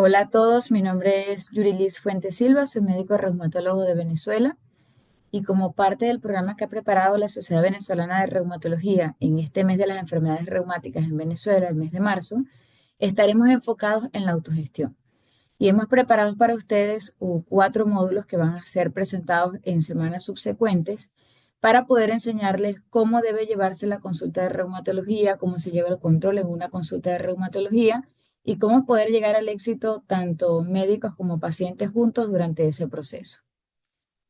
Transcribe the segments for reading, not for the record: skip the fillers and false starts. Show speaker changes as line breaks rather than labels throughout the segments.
Hola a todos, mi nombre es Yurilis Fuentes Silva, soy médico reumatólogo de Venezuela y como parte del programa que ha preparado la Sociedad Venezolana de Reumatología en este mes de las enfermedades reumáticas en Venezuela, el mes de marzo, estaremos enfocados en la autogestión. Y hemos preparado para ustedes cuatro módulos que van a ser presentados en semanas subsecuentes para poder enseñarles cómo debe llevarse la consulta de reumatología, cómo se lleva el control en una consulta de reumatología y cómo poder llegar al éxito tanto médicos como pacientes juntos durante ese proceso.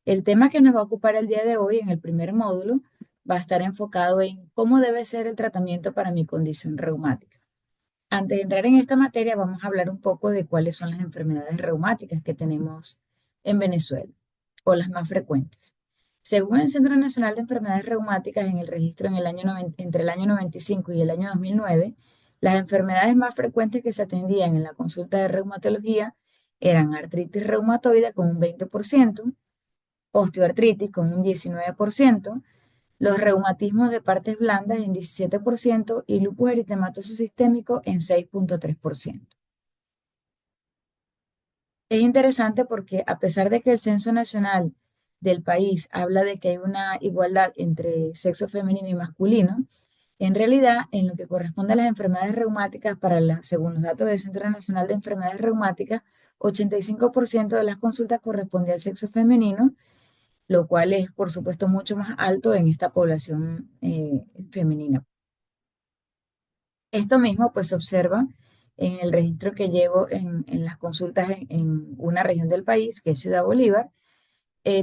El tema que nos va a ocupar el día de hoy en el primer módulo va a estar enfocado en cómo debe ser el tratamiento para mi condición reumática. Antes de entrar en esta materia, vamos a hablar un poco de cuáles son las enfermedades reumáticas que tenemos en Venezuela o las más frecuentes. Según el Centro Nacional de Enfermedades Reumáticas, en el registro en el año entre el año 95 y el año 2009, las enfermedades más frecuentes que se atendían en la consulta de reumatología eran artritis reumatoide con un 20%, osteoartritis con un 19%, los reumatismos de partes blandas en 17% y lupus eritematoso sistémico en 6,3%. Es interesante porque a pesar de que el Censo Nacional del país habla de que hay una igualdad entre sexo femenino y masculino, en realidad, en lo que corresponde a las enfermedades reumáticas, según los datos del Centro Nacional de Enfermedades Reumáticas, 85% de las consultas corresponde al sexo femenino, lo cual es, por supuesto, mucho más alto en esta población femenina. Esto mismo pues se observa en el registro que llevo en las consultas en una región del país, que es Ciudad Bolívar.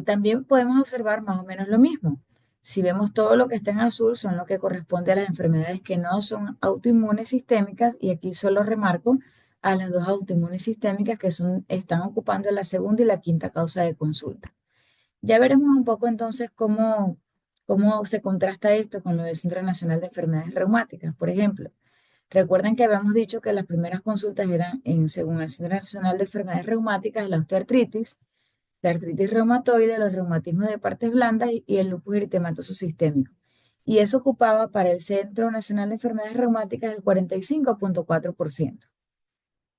También podemos observar más o menos lo mismo. Si vemos todo lo que está en azul, son lo que corresponde a las enfermedades que no son autoinmunes sistémicas, y aquí solo remarco a las dos autoinmunes sistémicas que están ocupando la segunda y la quinta causa de consulta. Ya veremos un poco entonces cómo se contrasta esto con lo del Centro Nacional de Enfermedades Reumáticas. Por ejemplo, recuerden que habíamos dicho que las primeras consultas eran, según el Centro Nacional de Enfermedades Reumáticas, la osteoartritis, la artritis reumatoide, los reumatismos de partes blandas y el lupus eritematoso sistémico. Y eso ocupaba para el Centro Nacional de Enfermedades Reumáticas el 45,4%.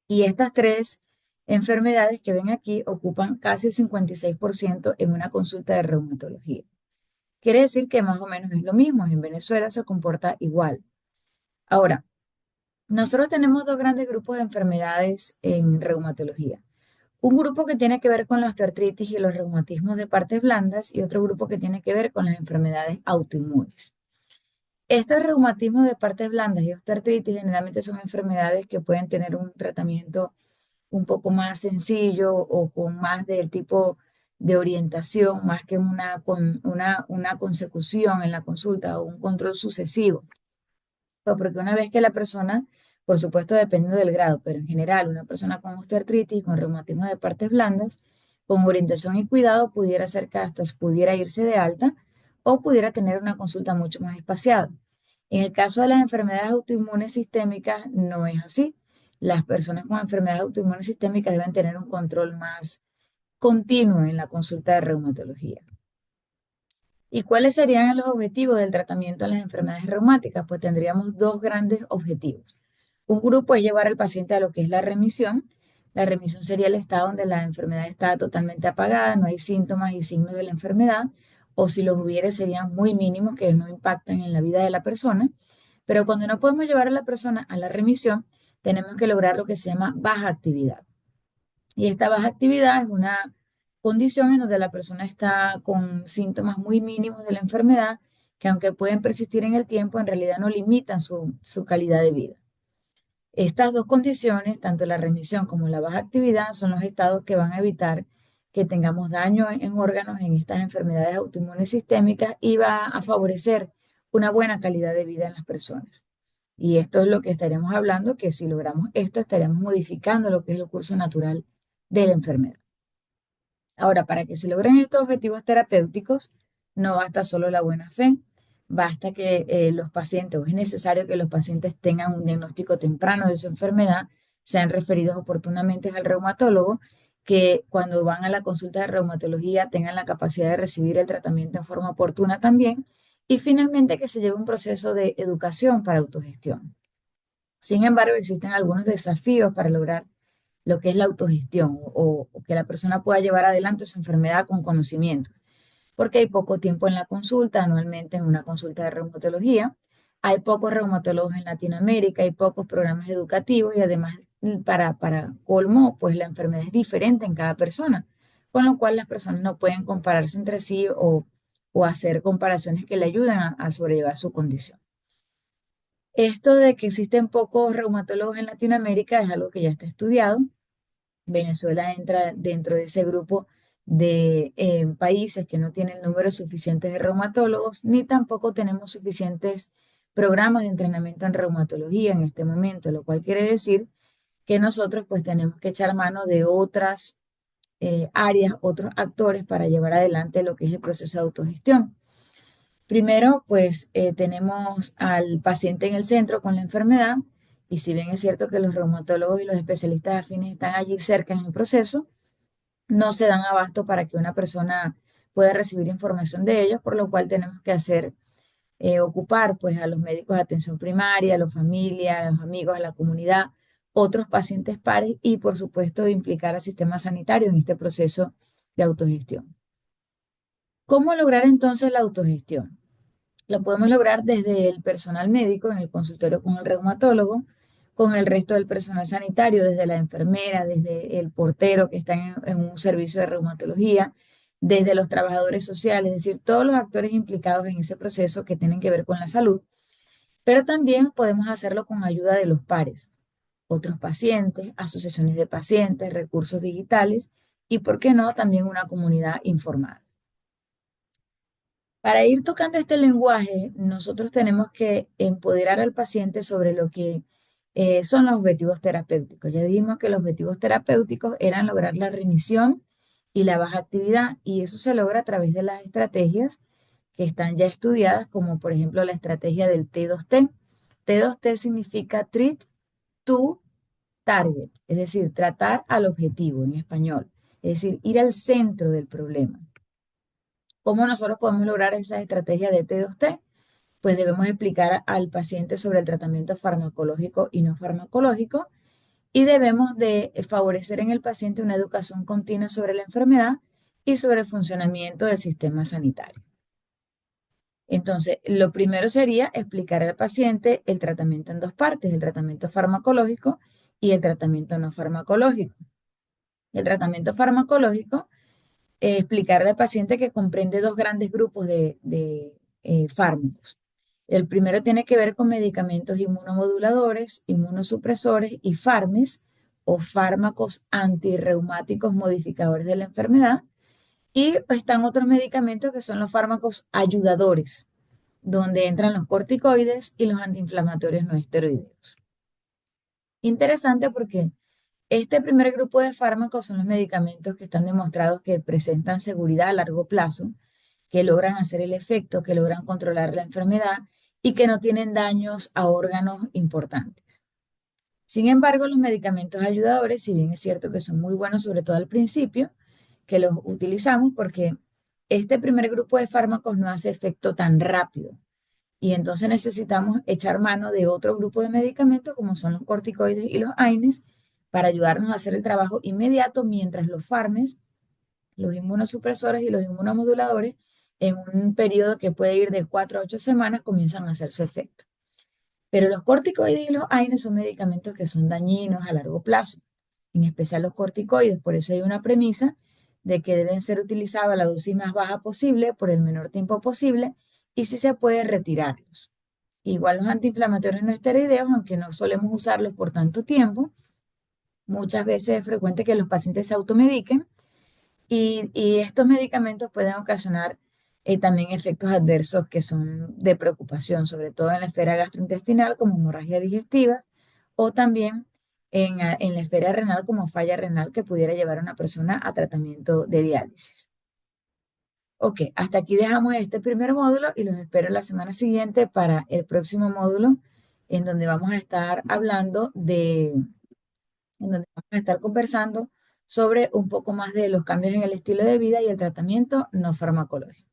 Y estas tres enfermedades que ven aquí ocupan casi el 56% en una consulta de reumatología. Quiere decir que más o menos es lo mismo. En Venezuela se comporta igual. Ahora, nosotros tenemos dos grandes grupos de enfermedades en reumatología. Un grupo que tiene que ver con la osteoartritis y los reumatismos de partes blandas y otro grupo que tiene que ver con las enfermedades autoinmunes. Estos reumatismos de partes blandas y osteoartritis generalmente son enfermedades que pueden tener un tratamiento un poco más sencillo o con más del tipo de orientación, más que una consecución en la consulta o un control sucesivo. Porque una vez que la persona, por supuesto, dependiendo del grado, pero en general, una persona con osteoartritis, con reumatismo de partes blandas, con orientación y cuidado, pudiera ser que hasta pudiera irse de alta o pudiera tener una consulta mucho más espaciada. En el caso de las enfermedades autoinmunes sistémicas, no es así. Las personas con enfermedades autoinmunes sistémicas deben tener un control más continuo en la consulta de reumatología. ¿Y cuáles serían los objetivos del tratamiento de las enfermedades reumáticas? Pues tendríamos dos grandes objetivos. Un grupo es llevar al paciente a lo que es la remisión. La remisión sería el estado donde la enfermedad está totalmente apagada, no hay síntomas y signos de la enfermedad, o si los hubiere serían muy mínimos que no impactan en la vida de la persona. Pero cuando no podemos llevar a la persona a la remisión, tenemos que lograr lo que se llama baja actividad. Y esta baja actividad es una condición en donde la persona está con síntomas muy mínimos de la enfermedad, que aunque pueden persistir en el tiempo, en realidad no limitan su calidad de vida. Estas dos condiciones, tanto la remisión como la baja actividad, son los estados que van a evitar que tengamos daño en órganos en estas enfermedades autoinmunes sistémicas y va a favorecer una buena calidad de vida en las personas. Y esto es lo que estaríamos hablando, que si logramos esto, estaríamos modificando lo que es el curso natural de la enfermedad. Ahora, para que se logren estos objetivos terapéuticos, no basta solo la buena fe, basta que los pacientes, o es necesario que los pacientes tengan un diagnóstico temprano de su enfermedad, sean referidos oportunamente al reumatólogo, que cuando van a la consulta de reumatología tengan la capacidad de recibir el tratamiento en forma oportuna también, y finalmente que se lleve un proceso de educación para autogestión. Sin embargo, existen algunos desafíos para lograr lo que es la autogestión o que la persona pueda llevar adelante su enfermedad con conocimiento, porque hay poco tiempo en la consulta, anualmente en una consulta de reumatología. Hay pocos reumatólogos en Latinoamérica, hay pocos programas educativos y además para colmo, pues la enfermedad es diferente en cada persona, con lo cual las personas no pueden compararse entre sí o hacer comparaciones que le ayuden a sobrellevar su condición. Esto de que existen pocos reumatólogos en Latinoamérica es algo que ya está estudiado. Venezuela entra dentro de ese grupo de países que no tienen números suficientes de reumatólogos, ni tampoco tenemos suficientes programas de entrenamiento en reumatología en este momento, lo cual quiere decir que nosotros pues tenemos que echar mano de otras áreas, otros actores para llevar adelante lo que es el proceso de autogestión. Primero, pues tenemos al paciente en el centro con la enfermedad, y si bien es cierto que los reumatólogos y los especialistas afines están allí cerca en el proceso, no se dan abasto para que una persona pueda recibir información de ellos, por lo cual tenemos que hacer, ocupar pues a los médicos de atención primaria, a la familia, a los amigos, a la comunidad, otros pacientes pares y por supuesto implicar al sistema sanitario en este proceso de autogestión. ¿Cómo lograr entonces la autogestión? Lo podemos lograr desde el personal médico en el consultorio con el reumatólogo, con el resto del personal sanitario, desde la enfermera, desde el portero que está en un servicio de reumatología, desde los trabajadores sociales, es decir, todos los actores implicados en ese proceso que tienen que ver con la salud, pero también podemos hacerlo con ayuda de los pares, otros pacientes, asociaciones de pacientes, recursos digitales y, ¿por qué no?, también una comunidad informada. Para ir tocando este lenguaje, nosotros tenemos que empoderar al paciente sobre lo que son los objetivos terapéuticos. Ya dijimos que los objetivos terapéuticos eran lograr la remisión y la baja actividad, y eso se logra a través de las estrategias que están ya estudiadas, como por ejemplo la estrategia del T2T. T2T significa Treat to Target, es decir, tratar al objetivo en español, es decir, ir al centro del problema. ¿Cómo nosotros podemos lograr esa estrategia de T2T? Pues debemos explicar al paciente sobre el tratamiento farmacológico y no farmacológico y debemos de favorecer en el paciente una educación continua sobre la enfermedad y sobre el funcionamiento del sistema sanitario. Entonces, lo primero sería explicar al paciente el tratamiento en dos partes, el tratamiento farmacológico y el tratamiento no farmacológico. El tratamiento farmacológico, explicarle al paciente que comprende dos grandes grupos de fármacos. El primero tiene que ver con medicamentos inmunomoduladores, inmunosupresores y farmes o fármacos antirreumáticos modificadores de la enfermedad. Y están otros medicamentos que son los fármacos ayudadores, donde entran los corticoides y los antiinflamatorios no esteroideos. Interesante porque este primer grupo de fármacos son los medicamentos que están demostrados que presentan seguridad a largo plazo, que logran hacer el efecto, que logran controlar la enfermedad y que no tienen daños a órganos importantes. Sin embargo, los medicamentos ayudadores, si bien es cierto que son muy buenos, sobre todo al principio, que los utilizamos porque este primer grupo de fármacos no hace efecto tan rápido. Y entonces necesitamos echar mano de otro grupo de medicamentos, como son los corticoides y los AINES, para ayudarnos a hacer el trabajo inmediato, mientras los farmes, los inmunosupresores y los inmunomoduladores, en un periodo que puede ir de 4 a 8 semanas, comienzan a hacer su efecto. Pero los corticoides y los AINES son medicamentos que son dañinos a largo plazo, en especial los corticoides. Por eso hay una premisa de que deben ser utilizados a la dosis más baja posible por el menor tiempo posible y si se puede retirarlos. Igual los antiinflamatorios no esteroideos, aunque no solemos usarlos por tanto tiempo, muchas veces es frecuente que los pacientes se automediquen y estos medicamentos pueden ocasionar también efectos adversos que son de preocupación, sobre todo en la esfera gastrointestinal como hemorragias digestivas o también en la esfera renal como falla renal que pudiera llevar a una persona a tratamiento de diálisis. Ok, hasta aquí dejamos este primer módulo y los espero la semana siguiente para el próximo módulo en donde vamos a estar hablando en donde vamos a estar conversando sobre un poco más de los cambios en el estilo de vida y el tratamiento no farmacológico.